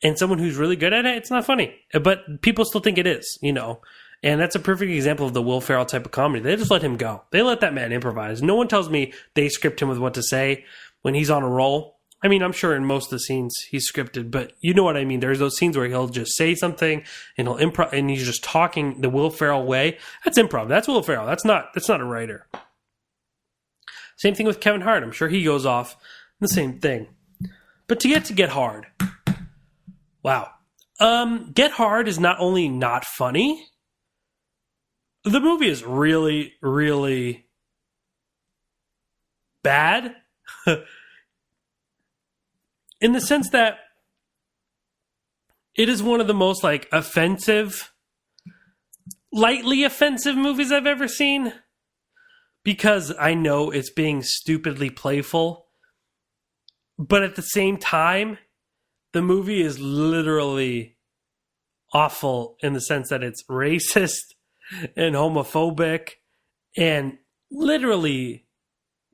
and someone who's really good at it, it's not funny. But people still think it is, you know. And that's a perfect example of the Will Ferrell type of comedy. They just let him go. They let that man improvise. No one tells me they script him with what to say when he's on a roll. I mean, I'm sure in most of the scenes he's scripted, but you know what I mean. There's those scenes where he'll just say something and he'll improv, and he's just talking the Will Ferrell way. That's improv. That's Will Ferrell. That's not a writer. Same thing with Kevin Hart. I'm sure he goes off the same thing. But to Get Hard, wow. Get Hard is not only not funny, the movie is really, really bad. In the sense that it is one of the most like offensive, lightly offensive movies I've ever seen. Because I know it's being stupidly playful. But at the same time, the movie is literally awful in the sense that it's racist and homophobic and literally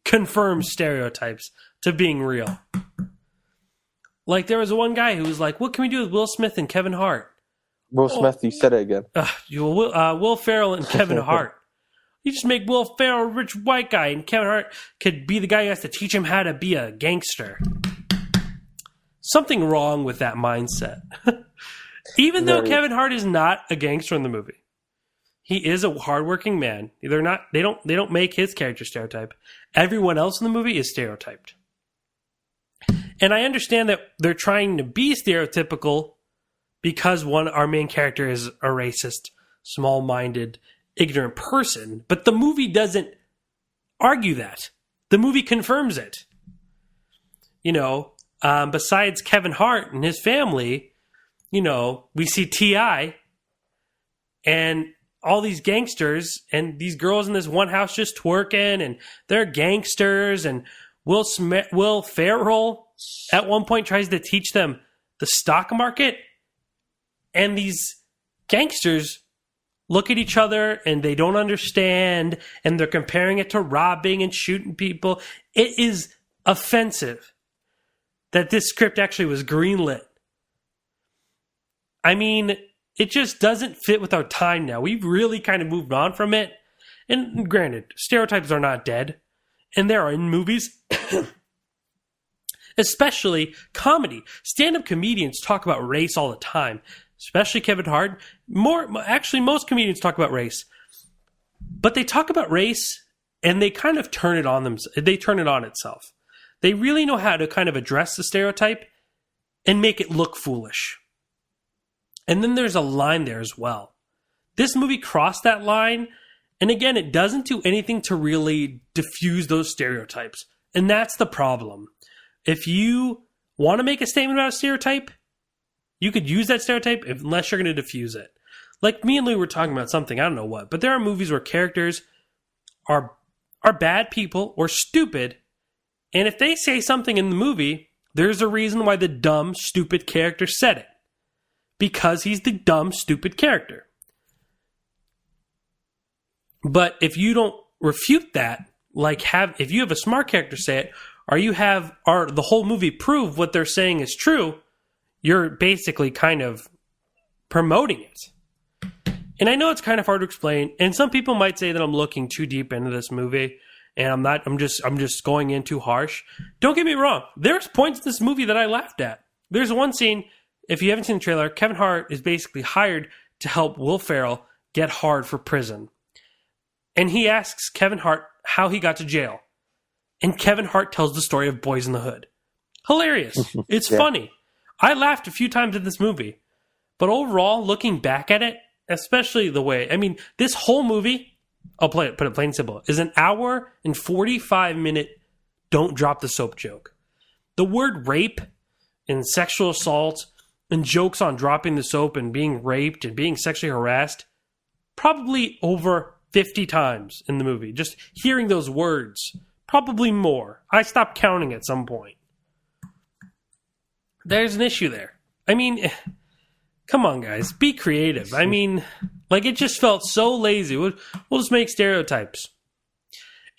confirms stereotypes to being real. Like, there was one guy who was like, what can we do with Will Smith and Kevin Hart? Will Smith, you said it again. Will Ferrell and Kevin Hart. You just make Will Ferrell a rich white guy, and Kevin Hart could be the guy who has to teach him how to be a gangster. Something wrong with that mindset. Even though Kevin Hart is not a gangster in the movie. He is a hardworking man. They don't make his character stereotype. Everyone else in the movie is stereotyped. And I understand that they're trying to be stereotypical because our main character is a racist, small-minded, ignorant person. But the movie doesn't argue that. The movie confirms it. You know, besides Kevin Hart and his family, we see T.I. and all these gangsters and these girls in this one house just twerking, and they're gangsters, and Will Ferrell at one point tries to teach them the stock market, and these gangsters look at each other and they don't understand, and they're comparing it to robbing and shooting people. It is offensive that this script actually was greenlit. I mean, it just doesn't fit with our time now. We've really kind of moved on from it. And granted, stereotypes are not dead. And there are in movies, especially comedy. Stand-up comedians talk about race all the time, especially Kevin Hart. Most comedians talk about race. But they talk about race and they kind of turn it on they turn it on itself. They really know how to kind of address the stereotype and make it look foolish. And then there's a line there as well. This movie crossed that line, and again, it doesn't do anything to really diffuse those stereotypes. And that's the problem. If you want to make a statement about a stereotype, you could use that stereotype unless you're going to diffuse it. Like me and Lou were talking about something, I don't know what, but there are movies where characters are bad people or stupid, and if they say something in the movie, there's a reason why the dumb, stupid character said it. Because he's the dumb, stupid character. But if you don't refute that, if you have a smart character say it, or the whole movie prove what they're saying is true, you're basically kind of promoting it. And I know it's kind of hard to explain, and some people might say that I'm looking too deep into this movie, and I'm not. I'm just going in too harsh. Don't get me wrong. There's points in this movie that I laughed at. There's one scene. If you haven't seen the trailer, Kevin Hart is basically hired to help Will Ferrell get hard for prison. And he asks Kevin Hart how he got to jail. And Kevin Hart tells the story of Boys in the Hood. Hilarious. It's funny. I laughed a few times at this movie. But overall, looking back at it, especially the way, this whole movie, put it plain and simple, is an hour and 45-minute don't drop the soap joke. The word rape and sexual assault and jokes on dropping the soap and being raped and being sexually harassed, probably over 50 times in the movie. Just hearing those words, probably more. I stopped counting at some point. There's an issue there. Come on, guys. Be creative. It just felt so lazy. We'll just make stereotypes.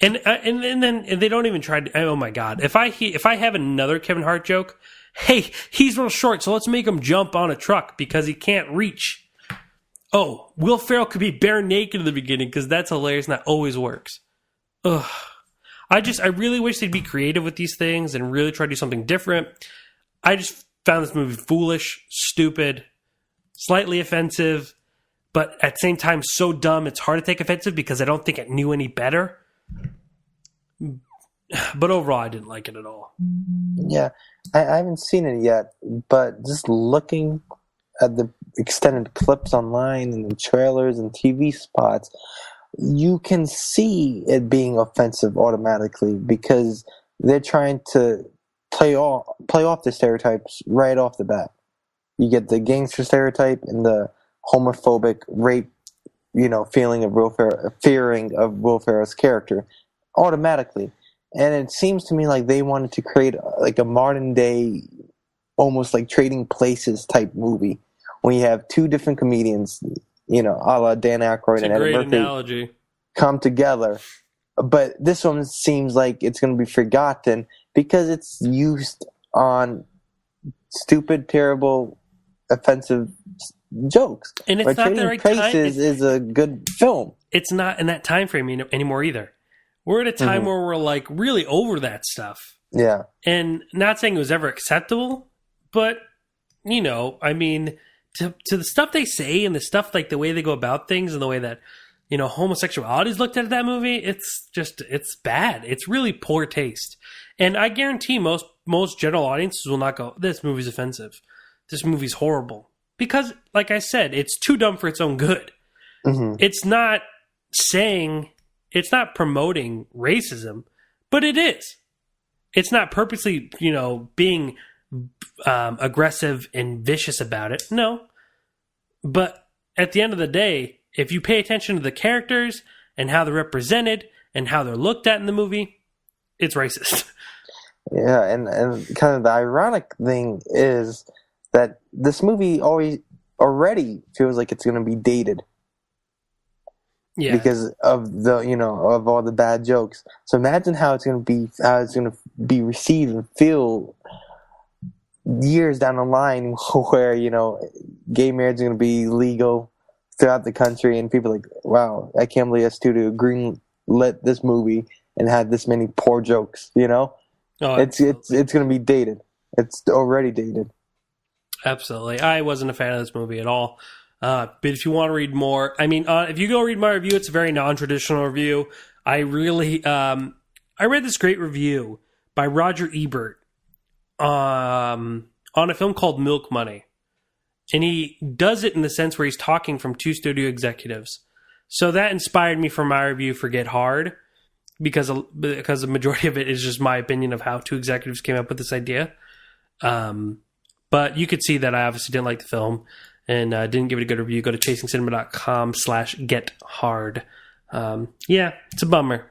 And then they don't even try to... Oh, my God. If I have another Kevin Hart joke... Hey, he's real short, so let's make him jump on a truck because he can't reach. Oh, Will Ferrell could be bare naked in the beginning because that's hilarious and that always works. Ugh. I really wish they'd be creative with these things and really try to do something different. I just found this movie foolish, stupid, slightly offensive, but at the same time so dumb it's hard to take offensive because I don't think it knew any better. But overall, I didn't like it at all. Yeah, I haven't seen it yet, but just looking at the extended clips online and the trailers and TV spots, you can see it being offensive automatically because they're trying to play off the stereotypes right off the bat. You get the gangster stereotype and the homophobic rape, feeling of fearing of Will Ferrell's character automatically. And it seems to me like they wanted to create a modern day, almost like Trading Places type movie, when you have two different comedians, a la Dan Aykroyd and Eddie Murphy, analogy, come together. But this one seems like it's going to be forgotten because it's used on stupid, terrible, offensive jokes. And it's not the right time. Trading Places is a good film. It's not in that time frame anymore either. We're at a time where we're really over that stuff. Yeah. And not saying it was ever acceptable, but, to the stuff they say and the stuff, the way they go about things and the way that, homosexuality is looked at in that movie, it's bad. It's really poor taste. And I guarantee most general audiences will not go, this movie's offensive. This movie's horrible. Because, like I said, it's too dumb for its own good. Mm-hmm. It's not promoting racism, but it is. It's not purposely, being aggressive and vicious about it. No. But at the end of the day, if you pay attention to the characters and how they're represented and how they're looked at in the movie, it's racist. Yeah, and kind of the ironic thing is that this movie already feels like it's going to be dated. Yeah. Because of the of all the bad jokes. So imagine how it's going to be received and feel years down the line, where gay marriage is going to be legal throughout the country, and people are like, wow, I can't believe a studio greenlit this movie and had this many poor jokes. Oh, it's going to be dated. It's already dated. Absolutely. I wasn't a fan of this movie at all. But if you want to read more, if you go read my review, it's a very non-traditional review. I really, I read this great review by Roger Ebert on a film called Milk Money. And he does it in the sense where he's talking from two studio executives. So that inspired me for my review for Get Hard, because the majority of it is just my opinion of how two executives came up with this idea. But you could see that I obviously didn't like the film and didn't give it a good review. Go to chasingcinema.com/gethard. Yeah, it's a bummer.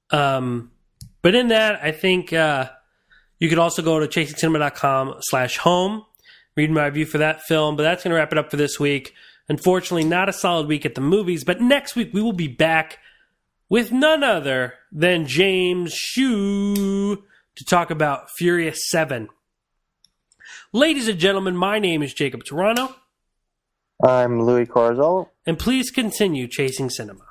But in that, I think you could also go to chasingcinema.com/home, read my review for that film. But that's going to wrap it up for this week. Unfortunately, not a solid week at the movies. But next week, we will be back with none other than James Shue to talk about Furious 7. Ladies and gentlemen, my name is Jacob Toronto. I'm Louis Carzolo. And please continue chasing cinema.